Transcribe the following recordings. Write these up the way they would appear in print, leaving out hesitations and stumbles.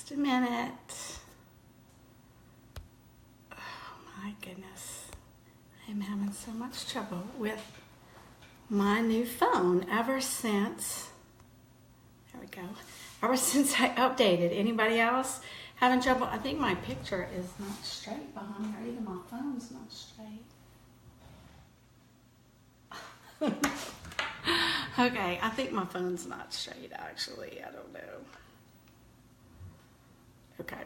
Just a minute. Oh my goodness. I'm having so much trouble with my new phone ever since, there we go, ever since I updated. Anybody else having trouble? I think my picture is not straight behind here. Either my phone's not straight. Okay, I think my phone's not straight actually. I don't know. Okay.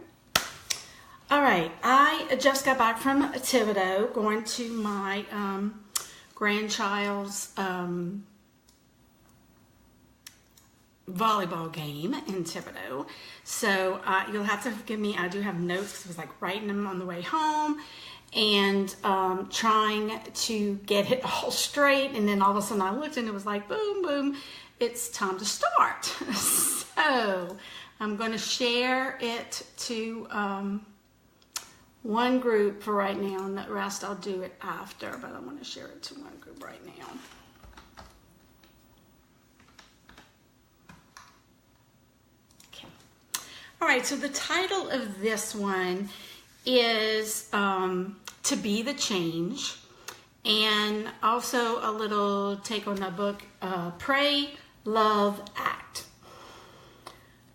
All right, I just got back from ThibTalk, going to my grandchild's volleyball game in ThibTalk. So you'll have to forgive me. I do have notes because I was like writing them on the way home and trying to get it all straight. And then all of a sudden I looked and it was like, boom, boom, it's time to start. So I'm going to share it to one group for right now, and the rest I'll do it after, but I want to share it to one group right now. Okay. All right, so the title of this one is To Be the Change, and also a little take on the book, Pray, Love, Act.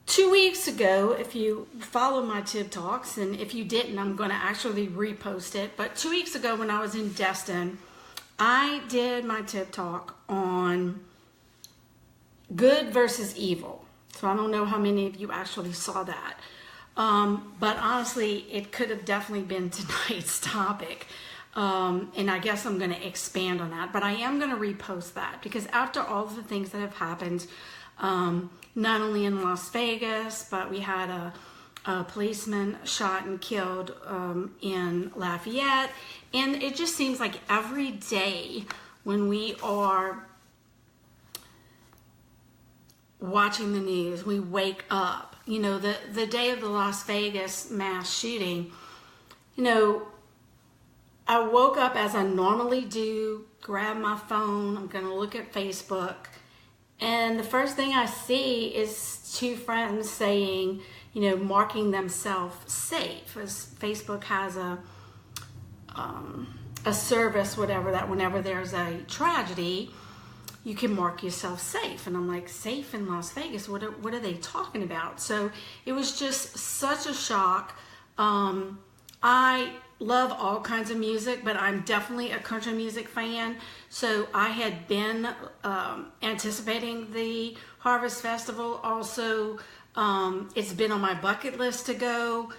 2 weeks ago, if you follow my ThibTalks, and if you didn't, I'm going to actually repost it. But 2 weeks ago when I was in Destin, I did my ThibTalk on good versus evil. So I don't know how many of you actually saw that. But honestly, it could have definitely been tonight's topic. And I guess I'm going to expand on that. But I am going to repost that because after all of the things that have happened, not only in Las Vegas, but we had a policeman shot and killed in Lafayette. And it just seems like every day when we are watching the news, we wake up. You know, the day of the Las Vegas mass shooting, you know, I woke up as I normally do, grab my phone, I'm going to look at Facebook. And the first thing I see is two friends saying, you know, marking themselves safe. As Facebook has a service, whatever, that whenever there's a tragedy, you can mark yourself safe. And I'm like, safe in Las Vegas? What are they talking about? So it was just such a shock. I love all kinds of music, but I'm definitely a country music fan. So I had been anticipating the Harvest Festival. Also, it's been on my bucket list to go.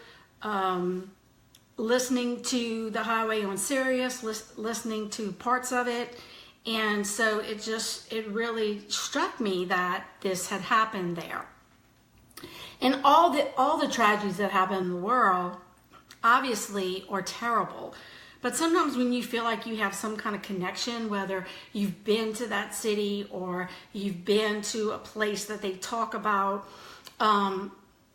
Listening to The Highway on Sirius, listening to parts of it. And so it really struck me that this had happened there. And all the tragedies that happen in the world obviously are terrible. But sometimes when you feel like you have some kind of connection, whether you've been to that city or you've been to a place that they talk about,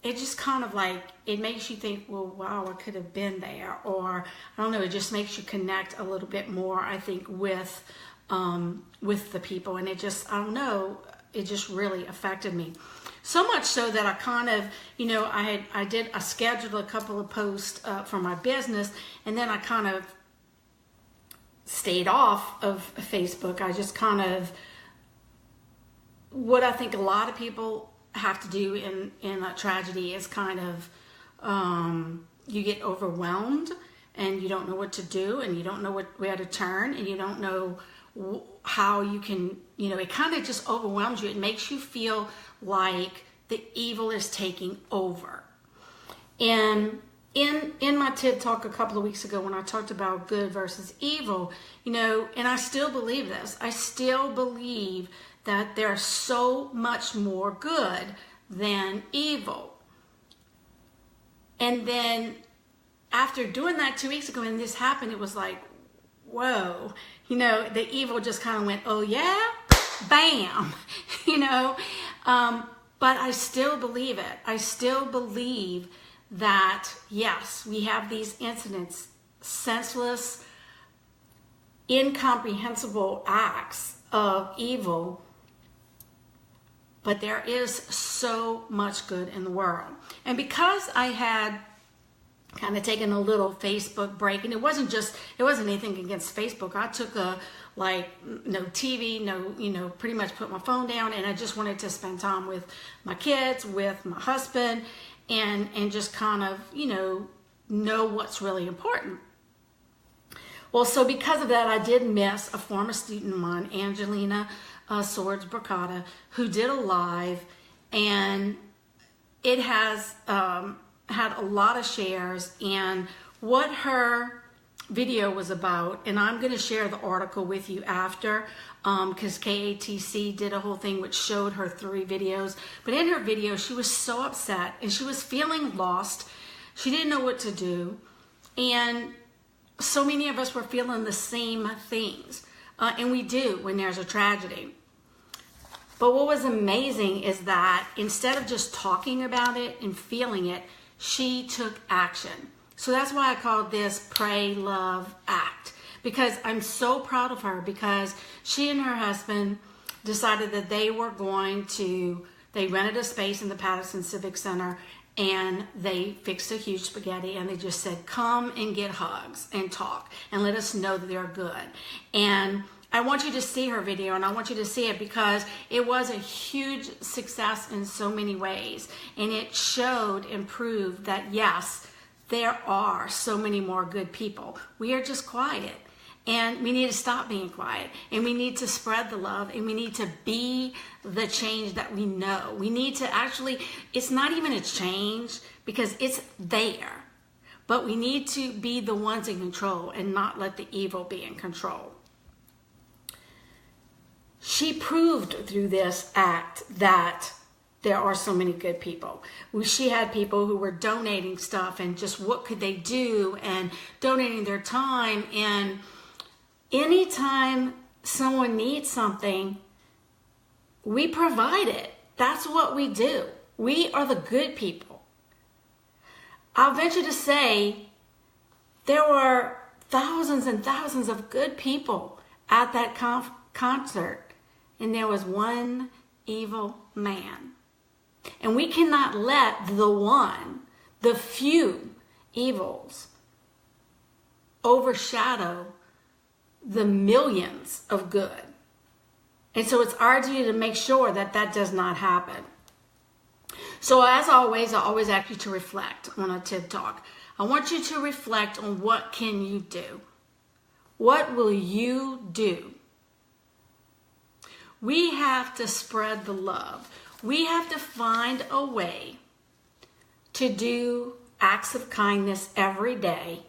it just kind of like, it makes you think, well, wow, I could have been there. Or, I don't know, it just makes you connect a little bit more, I think, with the people. And it just, I don't know, it just really affected me. So much so that I kind of, you know, I scheduled a couple of posts for my business, and then I kind of stayed off of Facebook. I just kind of, what I think a lot of people have to do in a tragedy is kind of, you get overwhelmed and you don't know what to do, and you don't know where to turn, and you don't know how you can, you know, it kind of just overwhelms you. It makes you feel like the evil is taking over. And in my ThibTalk a couple of weeks ago, when I talked about good versus evil, you know, and I still believe this, I still believe that there's so much more good than evil. And then after doing that 2 weeks ago and this happened, it was like, whoa, you know, the evil just kind of went, oh yeah, bam, you know. But I still believe it. I still believe that, yes, we have these incidents, senseless, incomprehensible acts of evil but there is so much good in the world. And because I had kind of taken a little Facebook break, and it wasn't anything against Facebook. I took no TV, pretty much put my phone down, and I just wanted to spend time with my kids, with my husband, and just kind of, know what's really important. Well, so because of that, I did miss a former student of mine, Angelina Swords Bracata, who did a live, and it has had a lot of shares, and what her video was about, and I'm going to share the article with you after, because KATC did a whole thing which showed her 3 videos. But in her video, she was so upset, and she was feeling lost. She didn't know what to do, and so many of us were feeling the same things, and we do when there's a tragedy. But what was amazing is that instead of just talking about it and feeling it, she took action. So that's why I called this Pray, Love, Act, because I'm so proud of her, because she and her husband decided that they rented a space in the Patterson Civic Center, and they fixed a huge spaghetti, and they just said, come and get hugs and talk and let us know that they're good. And I want you to see her video, and I want you to see it because it was a huge success in so many ways. And it showed and proved that, yes, there are so many more good people. We are just quiet, and we need to stop being quiet, and we need to spread the love, and we need to be the change that we know. We need to actually, it's not even a change because it's there, but we need to be the ones in control and not let the evil be in control. She proved through this act that there are so many good people. She had people who were donating stuff, and just what could they do, and donating their time. And anytime someone needs something, we provide it. That's what we do. We are the good people. I'll venture to say there were thousands and thousands of good people at that concert. And there was one evil man. And we cannot let the few evils, overshadow the millions of good. And so it's our duty to make sure that that does not happen. So as always, I always ask you to reflect on a ThibTalk. I want you to reflect on what can you do. What will you do? We have to spread the love. We have to find a way to do acts of kindness every day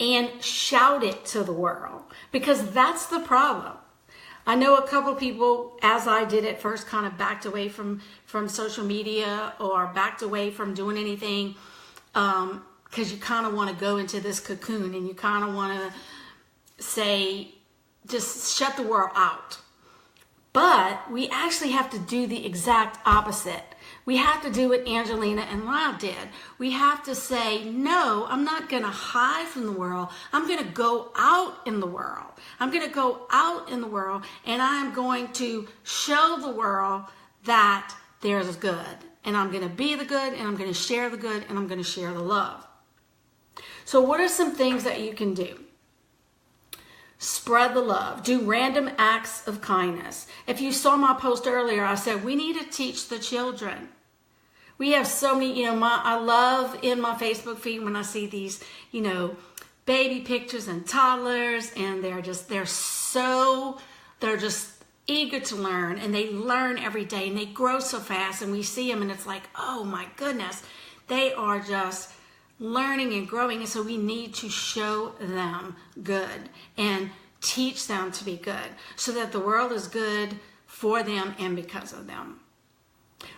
and shout it to the world, because that's the problem. I know a couple people, as I did at first, kind of backed away from social media, or backed away from doing anything, because you kind of want to go into this cocoon, and you kind of want to say, just shut the world out. But we actually have to do the exact opposite. We have to do what Angelina and Lyle did. We have to say, no, I'm not going to hide from the world. I'm going to go out in the world. I'm going to go out in the world, and I'm going to show the world that there's good. And I'm going to be the good, and I'm going to share the good, and I'm going to share the love. So what are some things that you can do? Spread the love. Do random acts of kindness. If you saw my post earlier, I said we need to teach the children. We have so many, I love in my Facebook feed when I see these, baby pictures and toddlers, and they're just eager to learn, and they learn every day, and they grow so fast, and we see them, and it's like, oh my goodness, they are just learning and growing. And so we need to show them good and teach them to be good, so that the world is good for them and because of them.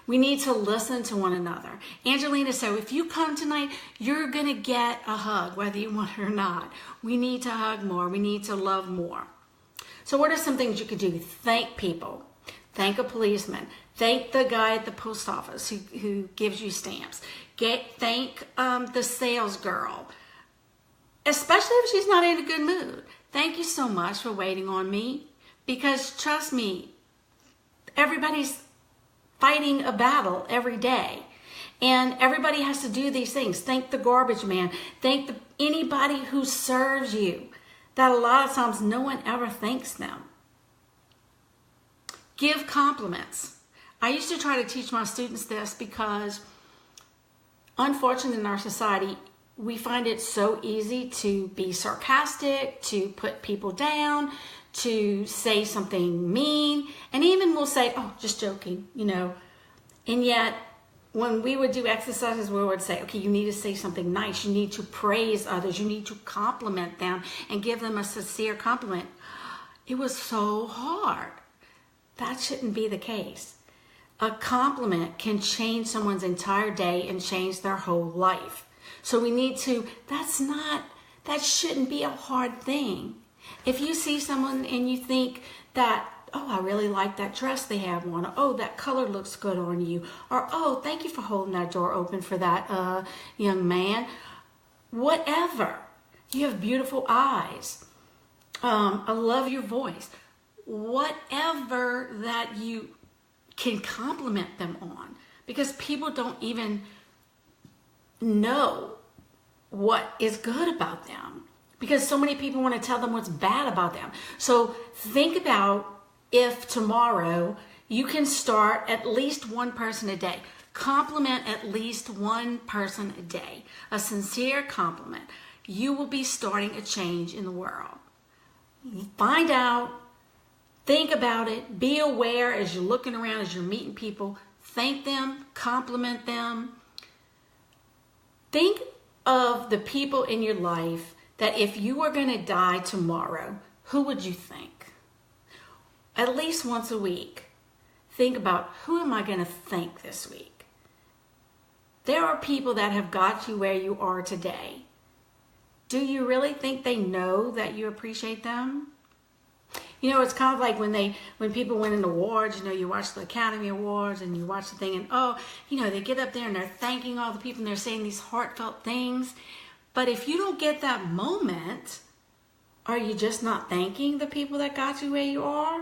We need to listen to one another. Angelina said, if you come tonight, you're going to get a hug, whether you want it or not. We need to hug more. We need to love more. So what are some things you could do? Thank people. Thank a policeman. Thank the guy at the post office who gives you stamps. Thank the sales girl, especially if she's not in a good mood. Thank you so much for waiting on me, because trust me, everybody's fighting a battle every day. And everybody has to do these things. Thank the garbage man. Thank anybody who serves you. That a lot of times no one ever thanks them. Give compliments. I used to try to teach my students this because, unfortunately, in our society, we find it so easy to be sarcastic, to put people down, to say something mean, and even we'll say, oh, just joking, And yet, when we would do exercises, we would say, okay, you need to say something nice. You need to praise others. You need to compliment them and give them a sincere compliment. It was so hard. That shouldn't be the case. A compliment can change someone's entire day and change their whole life. So we need to, that shouldn't be a hard thing. If you see someone and you think that, oh, I really like that dress they have on, or, oh, that color looks good on you, or, oh, thank you for holding that door open for that young man. Whatever. You have beautiful eyes. I love your voice. Whatever that you can compliment them on, because people don't even know what is good about them, because so many people want to tell them what's bad about them. So think about if tomorrow you can start at least one person a day. Compliment at least one person a day. A sincere compliment. You will be starting a change in the world. Find out. Think about it. Be aware as you're looking around, as you're meeting people. Thank them. Compliment them. Think of the people in your life that if you were going to die tomorrow, who would you think? At least once a week, think about, who am I going to thank this week? There are people that have got you where you are today. Do you really think they know that you appreciate them? It's kind of like when people win an awards, you watch the Academy Awards and you watch the thing and, they get up there and they're thanking all the people and they're saying these heartfelt things. But if you don't get that moment, are you just not thanking the people that got you where you are?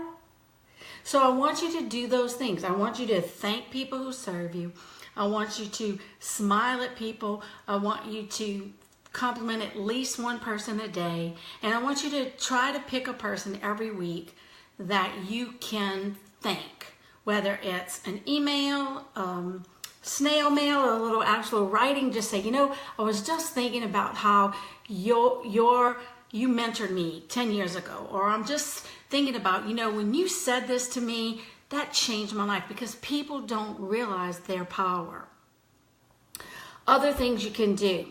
So I want you to do those things. I want you to thank people who serve you. I want you to smile at people. I want you to compliment at least one person a day. And I want you to try to pick a person every week that you can thank, whether it's an email, snail mail, or a little actual writing. Just say, I was just thinking about how you mentored me 10 years ago, or I'm just thinking about, when you said this to me, that changed my life, because people don't realize their power. Other things you can do.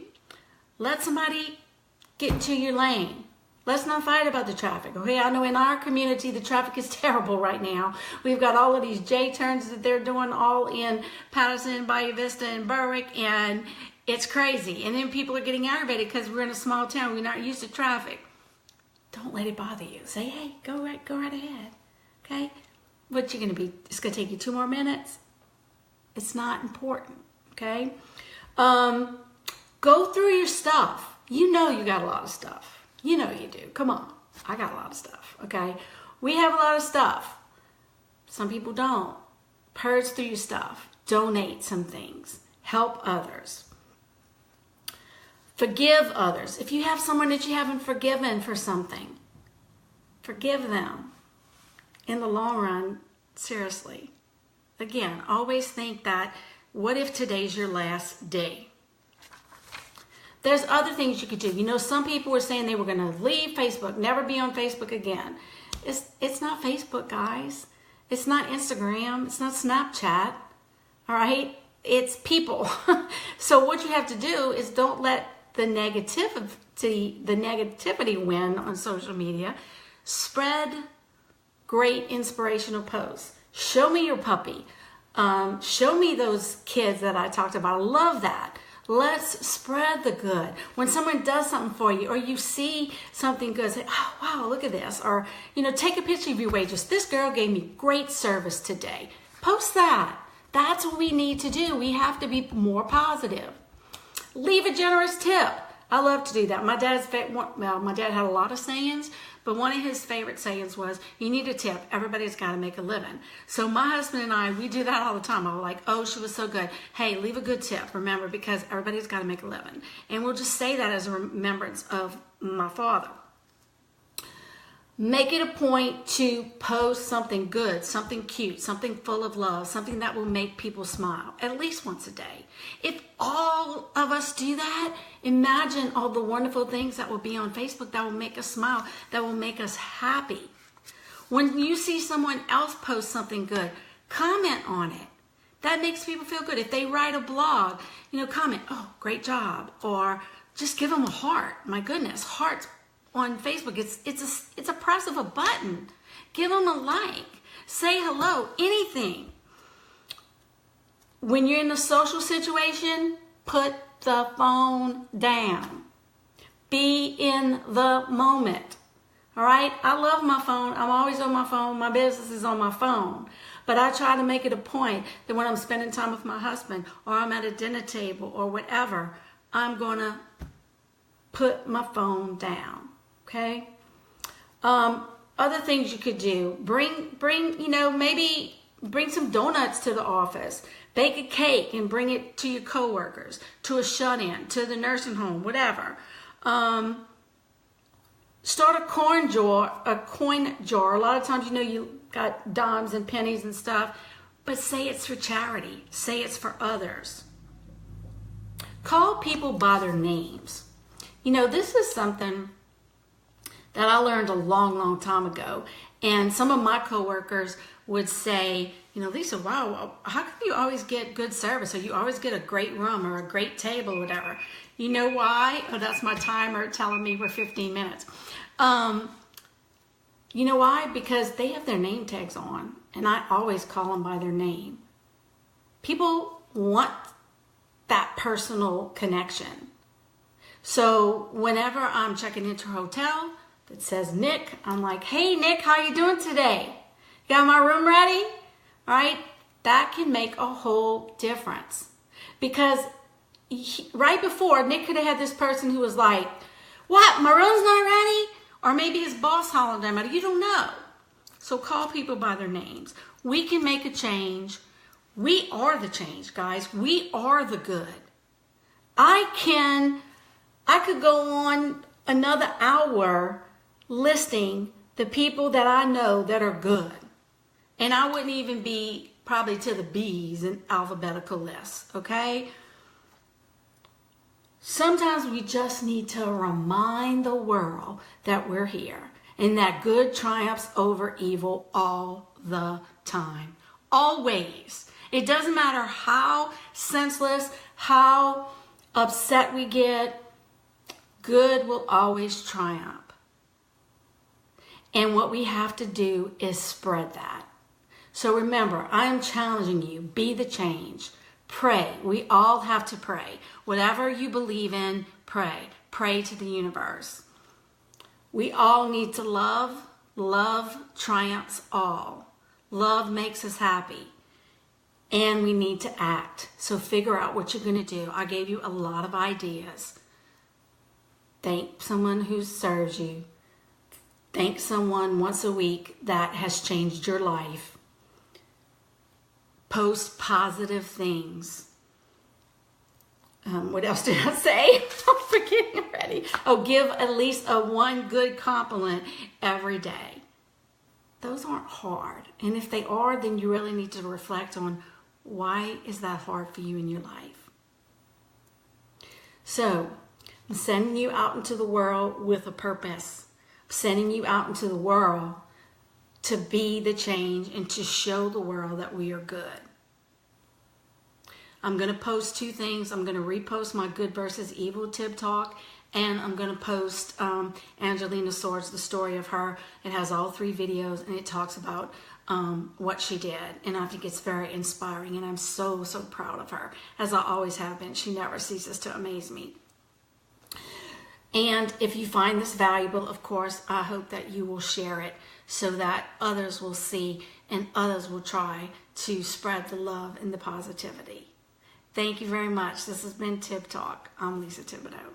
Let somebody get into your lane. Let's not fight about the traffic. Okay, I know in our community the traffic is terrible right now. We've got all of these J-turns that they're doing all in Patterson, Bayou Vista, and Berwick, and it's crazy. And then people are getting aggravated because we're in a small town. We're not used to traffic. Don't let it bother you. Say, hey, go right ahead. Okay? What you gonna be? It's gonna take you 2 more minutes. It's not important. Okay? Go through your stuff. You got a lot of stuff. You do. Come on. I got a lot of stuff. Okay? We have a lot of stuff. Some people don't. Purge through your stuff. Donate some things. Help others. Forgive others. If you have someone that you haven't forgiven for something, forgive them. In the long run, seriously. Again, always think that, what if today's your last day? There's other things you could do. Some people were saying they were going to leave Facebook, never be on Facebook again. It's not Facebook, guys. It's not Instagram. It's not Snapchat. All right? It's people. So what you have to do is don't let the negativity win on social media. Spread great inspirational posts. Show me your puppy. Show me those kids that I talked about. I love that. Let's spread the good. When someone does something for you, or you see something good, say, oh, wow, look at this. Or, take a picture of your waitress. This girl gave me great service today. Post that. That's what we need to do. We have to be more positive. Leave a generous tip. I love to do that. My dad had a lot of sayings, but one of his favorite sayings was, you need a tip. Everybody's got to make a living. So my husband and I, we do that all the time. I'm like, oh, she was so good. Hey, leave a good tip, remember, because everybody's got to make a living. And we'll just say that as a remembrance of my father. Make it a point to post something good, something cute, something full of love, something that will make people smile at least once a day. If all of us do that, imagine all the wonderful things that will be on Facebook that will make us smile, that will make us happy. When you see someone else post something good, comment on it. That makes people feel good. If they write a blog, comment, oh, great job. Or just give them a heart. My goodness, hearts on Facebook, it's a press of a button. Give them a like. Say hello, anything. When you're in a social situation, put the phone down. Be in the moment. All right? I love my phone. I'm always on my phone. My business is on my phone. But I try to make it a point that when I'm spending time with my husband or I'm at a dinner table or whatever, I'm going to put my phone down. Okay. Other things you could do: maybe bring some donuts to the office, bake a cake and bring it to your coworkers, to a shut-in, to the nursing home, whatever. Start a coin jar. A lot of times, you got dimes and pennies and stuff, but say it's for charity. Say it's for others. Call people by their names. This is something that I learned a long, long time ago. And some of my coworkers would say, Lisa, wow, how come you always get good service, or you always get a great room or a great table, whatever? You know why? Oh, that's my timer telling me we're 15 minutes. You know why? Because they have their name tags on, and I always call them by their name. People want that personal connection. So whenever I'm checking into a hotel that says Nick, I'm like, hey Nick, how you doing today? Got my room ready? All right, that can make a whole difference. Because right before, Nick could have had this person who was like, what, my room's not ready? Or maybe his boss hollered at him. You don't know. So call people by their names. We can make a change. We are the change, guys. We are the good. I could go on another hour listing the people that I know that are good. And I wouldn't even be probably to the B's in alphabetical lists, okay? Sometimes we just need to remind the world that we're here and that good triumphs over evil all the time. Always. It doesn't matter how senseless, how upset we get, good will always triumph. And what we have to do is spread that. So remember, I am challenging you, be the change. Pray. We all have to pray. Whatever you believe in, pray. Pray to the universe. We all need to love. Love triumphs all. Love makes us happy. And we need to act. So figure out what you're going to do. I gave you a lot of ideas. Thank someone who serves you. Thank someone once a week that has changed your life. Post positive things. What else did I say? I'm forgetting already. Oh, give at least one good compliment every day. Those aren't hard. And if they are, then you really need to reflect on why is that hard for you in your life. So, I'm sending you out into the world with a purpose. I'm sending you out into the world to be the change and to show the world that we are good. I'm going to post two things. I'm going to repost my good versus evil ThibTalk, and I'm going to post Angelina Swords, the story of her. It has all 3 videos, and it talks about what she did. And I think it's very inspiring, and I'm so, so proud of her, as I always have been. She never ceases to amaze me. And if you find this valuable, of course, I hope that you will share it so that others will see and others will try to spread the love and the positivity. Thank you very much. This has been ThibTalk. I'm Lisa Thibodeau.